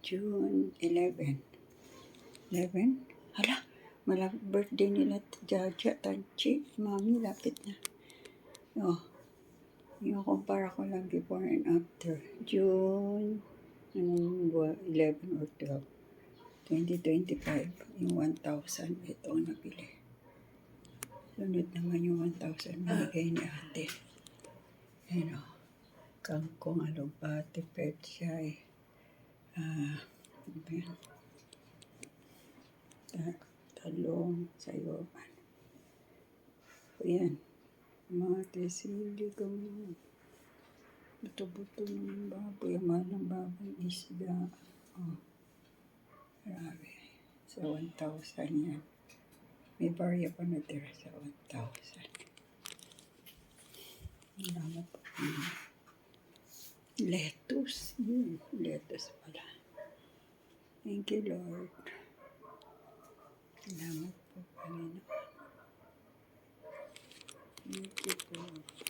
June 11. 11? Hala, malapit birthday nila Jaja, Tanchi, Mami, lapit na. Oh, yung kumpara ko lang before and after. June, 11 or 12. 2025, yung 1,000, ito ang nabili. Sunod naman yung 1,000 binigay ni ate. Ayan o, kangkong, alubate, pechay, talong, sayoban. Ayan, mga tesili, ganyan. Buto-buto ng baboy, mahal ng baboy, isda. Oh, grabe. Sa 1,000 yan. May barya pa natira sa 1,000. Salamat po. Lettuce. Lettuce pala. Thank you, Lord. Salamat po, Panginoon. Thank you po.